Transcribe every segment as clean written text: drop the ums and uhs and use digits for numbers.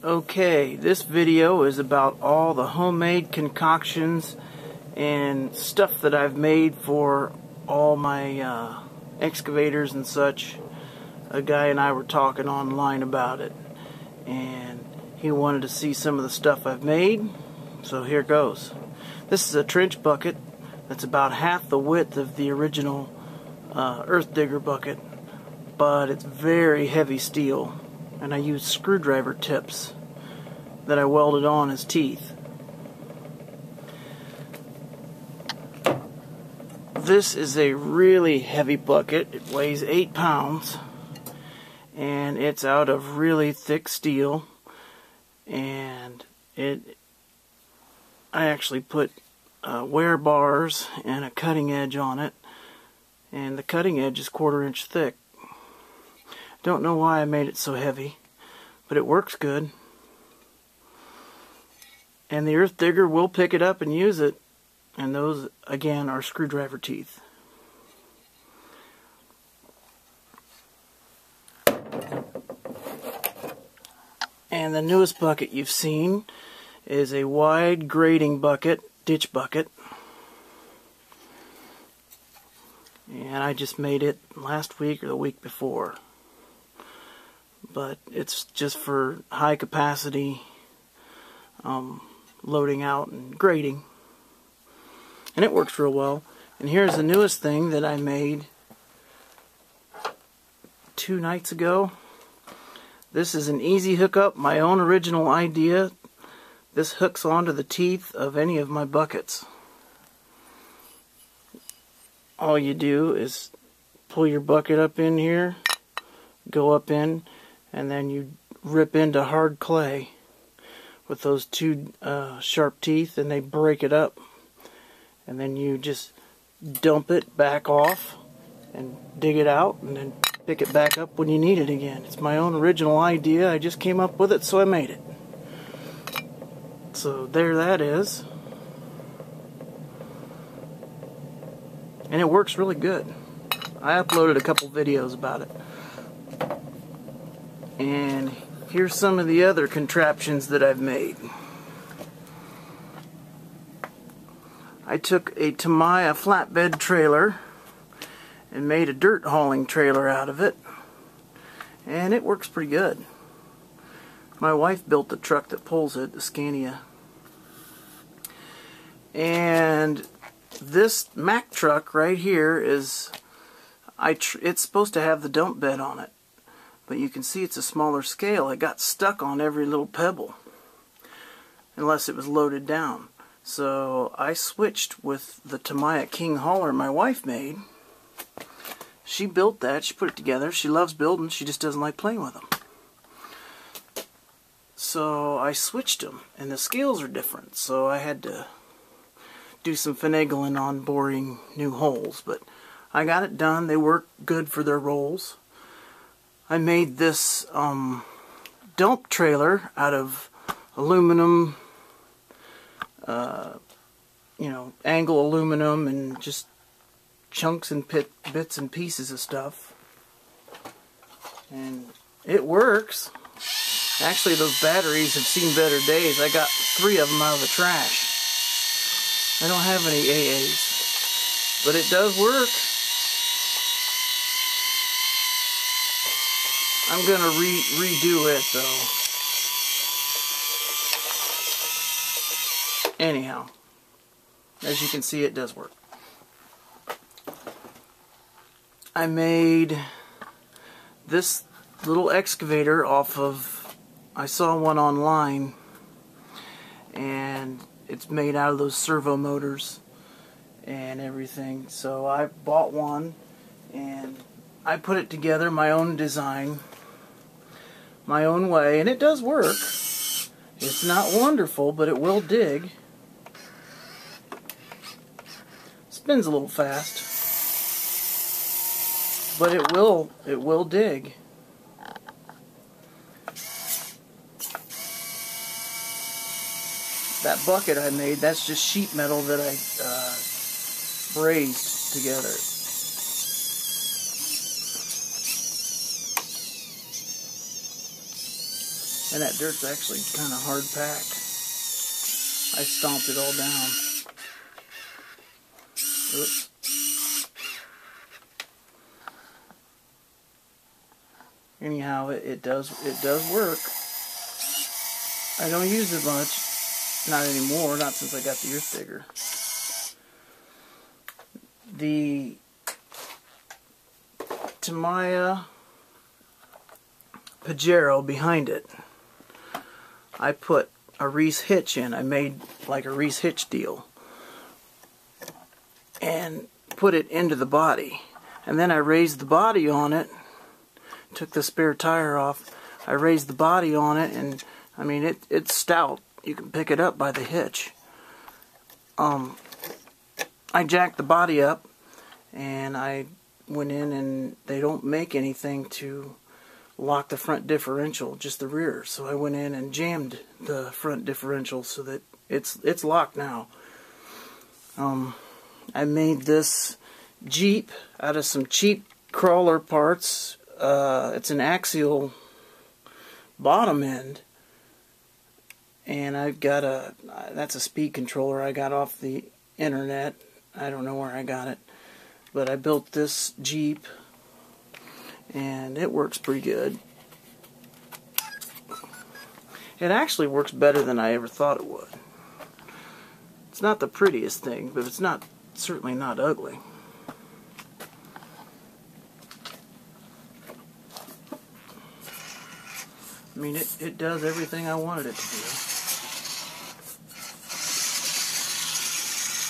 Okay, this video is about all the homemade concoctions and stuff that I've made for all my excavators and such. A guy and I were talking online about it, and he wanted to see some of the stuff I've made, so here goes. This is a trench bucket that's about half the width of the original earth digger bucket, but it's very heavy steel, and I used screwdriver tips that I welded on as teeth. This is a really heavy bucket. It weighs 8 pounds, and it's out of really thick steel, and I actually put wear bars and a cutting edge on it, and the cutting edge is 1/4 inch thick. Don't know why I made it so heavy, but it works good. And the earth digger will pick it up and use it, and those again are screwdriver teeth. And the newest bucket you've seen is a wide grading bucket, ditch bucket. And I just made it last week or the week before. But it's just for high capacity loading out and grading. And it works real well. And here's the newest thing that I made 2 nights ago. This is an easy hookup, my own original idea. This hooks onto the teeth of any of my buckets. All you do is pull your bucket up in here, go up in, and then you rip into hard clay with those 2 sharp teeth, and they break it up. And then you just dump it back off and dig it out, and then pick it back up when you need it again. It's my own original idea. I just came up with it, so I made it. So there that is. And it works really good. I uploaded a couple videos about it. And here's some of the other contraptions that I've made. I took a Tamiya flatbed trailer and made a dirt hauling trailer out of it, and it works pretty good. My wife built the truck that pulls it, the Scania. And this Mack truck right here is, it's supposed to have the dump bed on it, but you can see it's a smaller scale. It got stuck on every little pebble, unless it was loaded down. So I switched with the Tamiya King Hauler my wife made. She built that, she put it together. She loves building, she just doesn't like playing with them. So I switched them, and the scales are different, so I had to do some finagling on boring new holes, but I got it done. They work good for their rolls. I made this dump trailer out of aluminum, angle aluminum, and just chunks and bits and pieces of stuff. And it works. Actually, those batteries have seen better days. I got 3 of them out of the trash. I don't have any AAs, but it does work. I'm gonna redo it though. Anyhow, as you can see, it does work. I made this little excavator off of, I saw one online, and it's made out of those servo motors and everything. So I bought one, and I put it together, my own design, my own way, and it does work. It's not wonderful, but it will dig. Spins a little fast, but it will dig. That bucket I made, that's just sheet metal that I brazed together. And that dirt's actually kind of hard packed. I stomped it all down. Oops. Anyhow, it does work. I don't use it much. Not anymore, not since I got the earth digger. The Tamiya Pajero behind it, I put a Reese hitch in. I made like a Reese hitch deal and put it into the body. And then I raised the body on it, took the spare tire off. I raised the body on it, and I mean it's stout. You can pick it up by the hitch. I jacked the body up, and I went in, and they don't make anything to lock the front differential, just the rear. So I went in and jammed the front differential so that it's locked now. I made this Jeep out of some cheap crawler parts. It's an axial bottom end, and I've got that's a speed controller I got off the internet. I don't know where I got it, but I built this Jeep, and it works pretty good. It actually works better than I ever thought it would. It's not the prettiest thing, but it's certainly not ugly. I mean, it does everything I wanted it to do.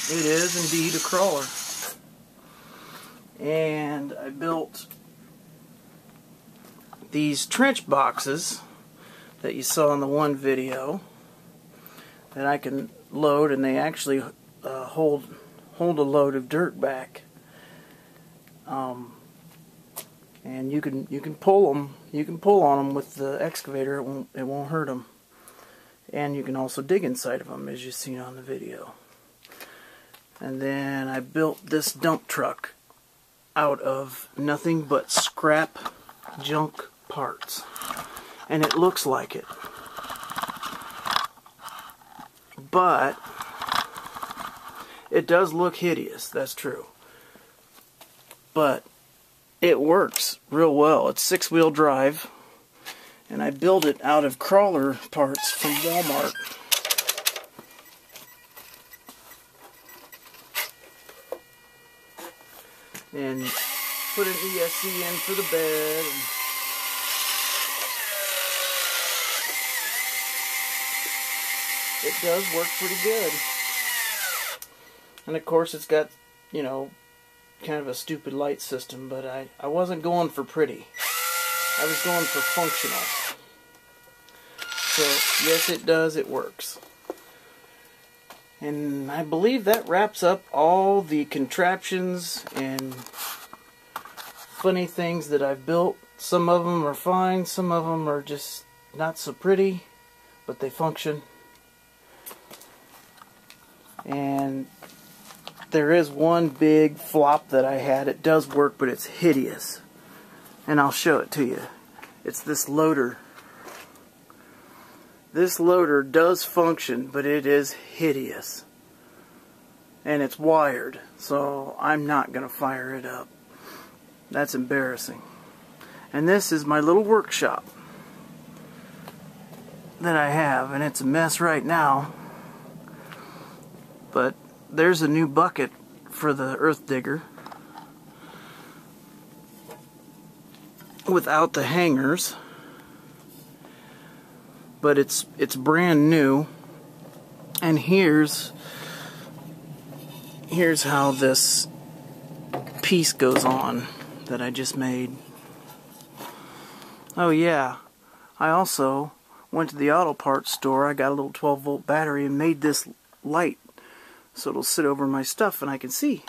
It is indeed a crawler. And I built these trench boxes that you saw in the one video that I can load, and they actually hold a load of dirt back. And you can pull them. You can pull on them with the excavator. It won't hurt them. And you can also dig inside of them, as you've seen on the video. And then I built this dump truck out of nothing but scrap junk parts, and it looks like it, but it does look hideous. That's true, but it works real well. It's 6-wheel drive, and I built it out of crawler parts from Walmart. And put an ESC in for the bed. It does work pretty good. And of course it's got, you know, kind of a stupid light system, but I wasn't going for pretty. I was going for functional. So yes, it does, it works. And I believe that wraps up all the contraptions and funny things that I've built. Some of them are fine, some of them are just not so pretty, but they function. And there is one big flop that I had. It does work, but it's hideous. And I'll show it to you. It's this loader. This loader does function, but it is hideous. And it's wired, so I'm not going to fire it up. That's embarrassing. And this is my little workshop that I have, and it's a mess right now. But there's a new bucket for the earth digger without the hangers. But it's brand new, and here's how this piece goes on that I just made. Oh yeah, I also went to the auto parts store. I got a little 12-volt battery and made this light so it'll sit over my stuff and I can see.